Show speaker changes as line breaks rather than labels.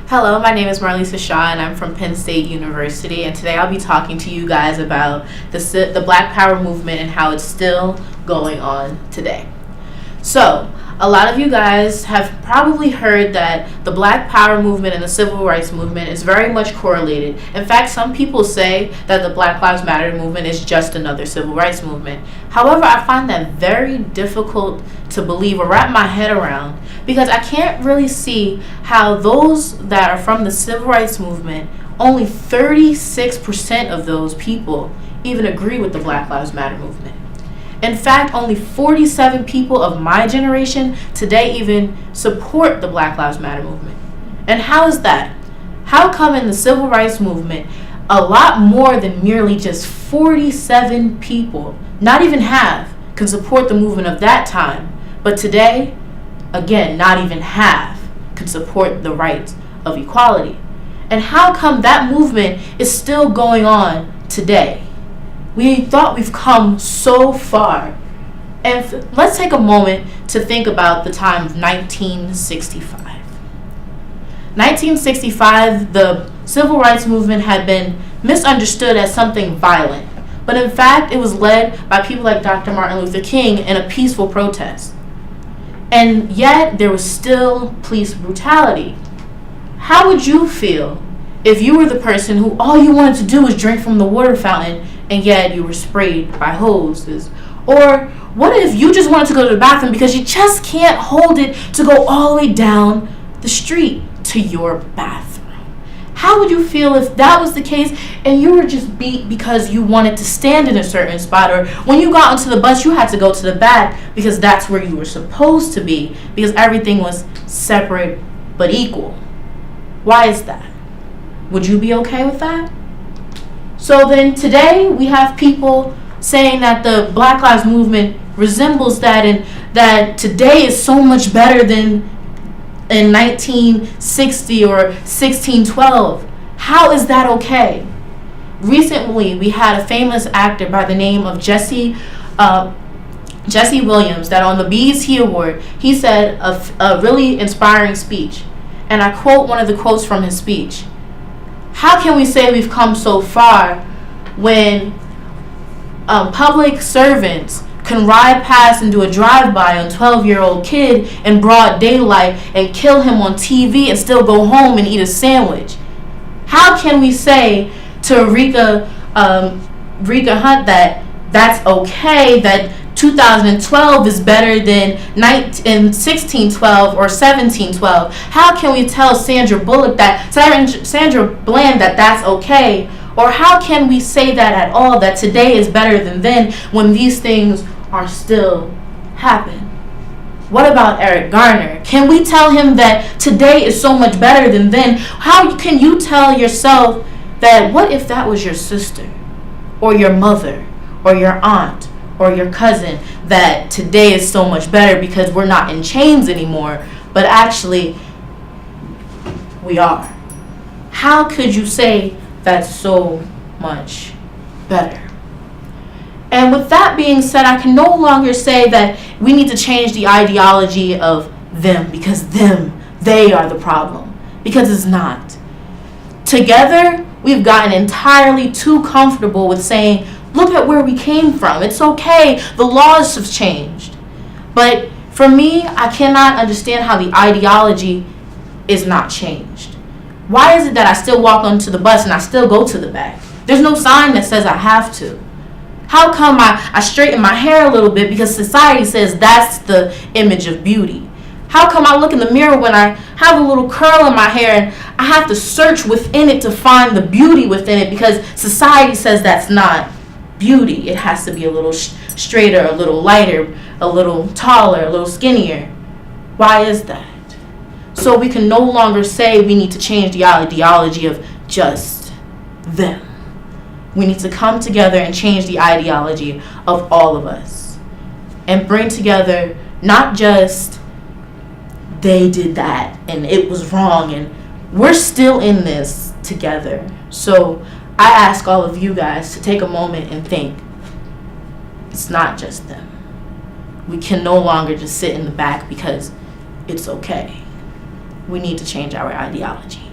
Hello, my name is Marlisa Shaw and I'm from Penn State University, and today I'll be talking to you guys about the Black Power movement and how it's still going on today. So, a lot of you guys have probably heard that the Black Power movement and the Civil Rights movement is very much correlated. In fact, some people say that the Black Lives Matter movement is just another civil rights movement. However, I find that very difficult to believe or wrap my head around, because I can't really see how those that are from the civil rights movement, only 36% of those people even agree with the Black Lives Matter movement. In fact, only 47 people of my generation today even support the Black Lives Matter movement. And how is that? How come in the civil rights movement, a lot more than merely just 47 people, not even half, can support the movement of that time, but today, again, not even half can support the rights of equality? And how come that movement is still going on today? We thought we've come so far. And let's take a moment to think about the time of 1965. 1965, the civil rights movement had been misunderstood as something violent, but in fact, it was led by people like Dr. Martin Luther King in a peaceful protest. And yet, there was still police brutality. How would you feel if you were the person who all you wanted to do was drink from the water fountain, and yet you were sprayed by hoses? Or what if you just wanted to go to the bathroom because you just can't hold it to go all the way down the street to your bathroom? How would you feel if that was the case and you were just beat because you wanted to stand in a certain spot, or when you got onto the bus you had to go to the back because that's where you were supposed to be, because everything was separate but equal? Why is that? Would you be okay with that? So then today we have people saying that the Black Lives Movement resembles that, and that today is so much better than in 1960 or 1612. How is that okay? Recently we had a famous actor by the name of Jesse Williams that on the BET Award, he said a really inspiring speech. And I quote one of the quotes from his speech. How can we say we've come so far when public servants can ride past and do a drive-by on a 12-year-old kid in broad daylight and kill him on TV and still go home and eat a sandwich? How can we say to Rika Hunt that that's okay, that 2012 is better than 1612 or 1712? How can we tell Sandra Bland that that's okay? Or how can we say that at all, that today is better than then, when these things are still happening? What about Eric Garner? Can we tell him that today is so much better than then? How can you tell yourself that, what if that was your sister or your mother or your aunt or your cousin, that today is so much better because we're not in chains anymore, but actually we are? How could you say that's so much better? And with that being said, I can no longer say that we need to change the ideology of them, because they are the problem, because it's not. Together, we've gotten entirely too comfortable with saying, look at where we came from. It's okay. The laws have changed. But for me, I cannot understand how the ideology is not changed. Why is it that I still walk onto the bus and I still go to the back? There's no sign that says I have to. How come I straighten my hair a little bit because society says that's the image of beauty? How come I look in the mirror when I have a little curl in my hair and I have to search within it to find the beauty within it because society says that's not beauty? It has to be a little straighter, a little lighter, a little taller, a little skinnier. Why is that? So we can no longer say we need to change the ideology of just them. We need to come together and change the ideology of all of us and bring together not just they did that and it was wrong and we're still in this together. So I ask all of you guys to take a moment and think, it's not just them. We can no longer just sit in the back because it's okay. We need to change our ideology.